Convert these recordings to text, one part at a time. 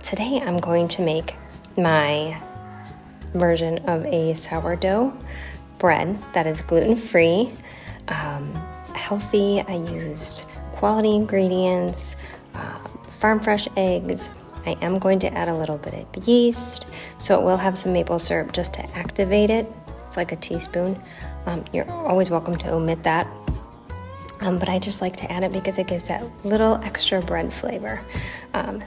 today I'm going to make my version of a sourdough bread that is gluten-free, healthy. I used quality ingredients, farm fresh eggs. I am going to add a little bit of yeast, so it will have some maple syrup just to activate it. It's like a teaspoon. You're always welcome to omit that. But I just like to add it because it gives that little extra bread flavor.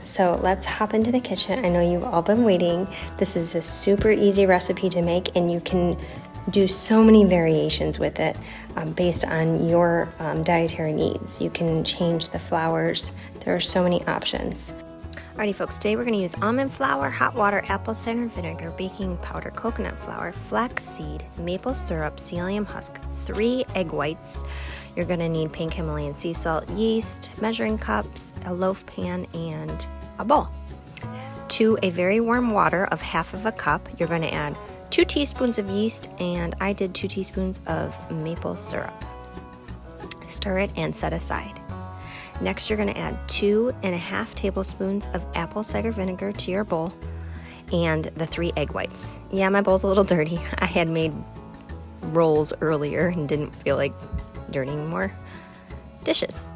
So let's hop into the kitchen. I know you've all been waiting. This is a super easy recipe to make, and you can do so many variations with it based on your dietary needs. You can change the flours. There are so many options. Alrighty folks, today we're going to use almond flour, hot water, apple cider vinegar, baking powder, coconut flour, flax seed, maple syrup, psyllium husk, 3 egg whites. You're going to need pink Himalayan sea salt, yeast, measuring cups, a loaf pan, and a bowl. To a very warm water of half of a cup, you're going to add 2 teaspoons of yeast, and I did 2 teaspoons of maple syrup. Stir it and set aside. Next, you're going to add 2.5 tablespoons of apple cider vinegar to your bowl and the 3 egg whites. Yeah, my bowl's a little dirty. I had made rolls earlier and didn't feel like dirtying more dishes.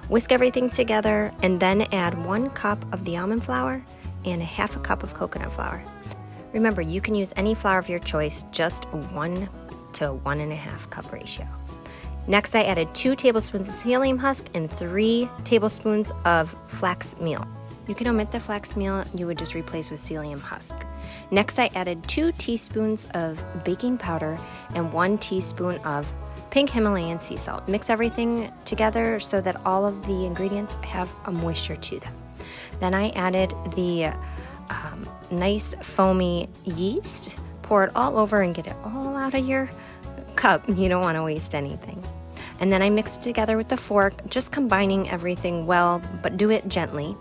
Whisk everything together and then add 1 cup of the almond flour and 1/2 cup of coconut flour. Remember, you can use any flour of your choice, just 1 to 1.5 cup ratio. Next, I added 2 tablespoons of psyllium husk and 3 tablespoons of flax meal. You can omit the flax meal, you would just replace with psyllium husk. Next, I added 2 teaspoons of baking powder and 1 teaspoon of pink Himalayan sea salt. Mix everything together so that all of the ingredients have a moisture to them. Then I added the nice foamy yeast. Pour it all over and get it all out of your cup. You don't want to waste anything. And then I mixed it together with the fork, just combining everything well, but do it gently.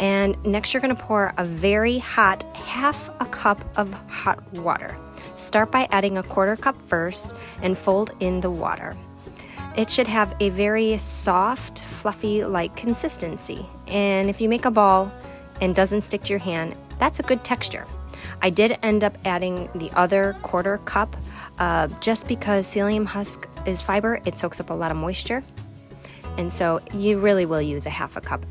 And next you're going to pour a very hot 1/2 cup of hot water. Start by adding 1/4 cup first and fold in the water. It should have a very soft, fluffy-like consistency. And if you make a ball and doesn't stick to your hand, that's a good texture. I did end up adding the other 1/4 cup just because psyllium husk is fiber. It soaks up a lot of moisture. And so you really will use 1/2 cup.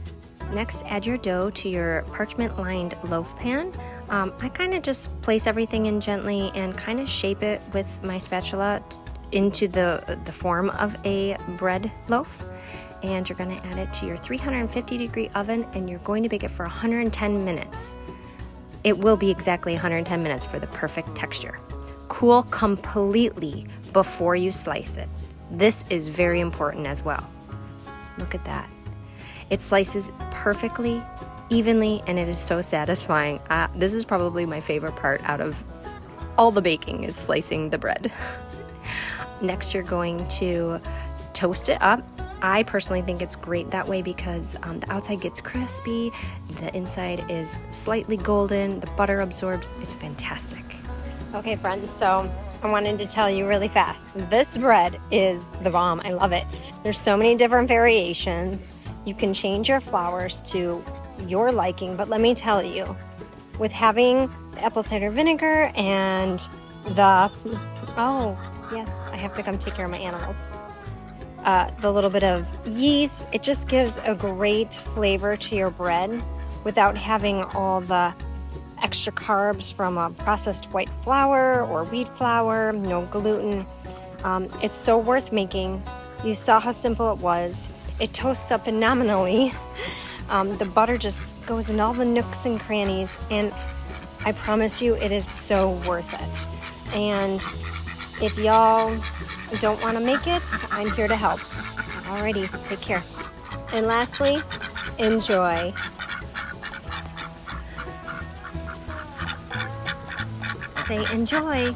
Next, add your dough to your parchment-lined loaf pan. I kind of just place everything in gently and kind of shape it with my spatula into the form of a bread loaf. And you're going to add it to your 350-degree oven, and you're going to bake it for 110 minutes. It will be exactly 110 minutes for the perfect texture. Cool completely before you slice it. This is very important as well. Look at that. It slices perfectly, evenly, and it is so satisfying. This is probably my favorite part out of all the baking, is slicing the bread. Next, you're going to toast it up. I personally think it's great that way because the outside gets crispy, the inside is slightly golden, the butter absorbs. It's fantastic. Okay, friends, so I wanted to tell you really fast. This bread is the bomb. I love it. There's so many different variations. You can change your flours to your liking, but let me tell you, with having the apple cider vinegar and oh, yes, I have to come take care of my animals. The little bit of yeast, it just gives a great flavor to your bread without having all the extra carbs from a processed white flour or wheat flour, no gluten. It's so worth making. You saw how simple it was. It toasts up phenomenally. The butter just goes in all the nooks and crannies, and I promise you it is so worth it. And if y'all don't want to make it, I'm here to help. Alrighty, take care. And lastly, enjoy. Say enjoy.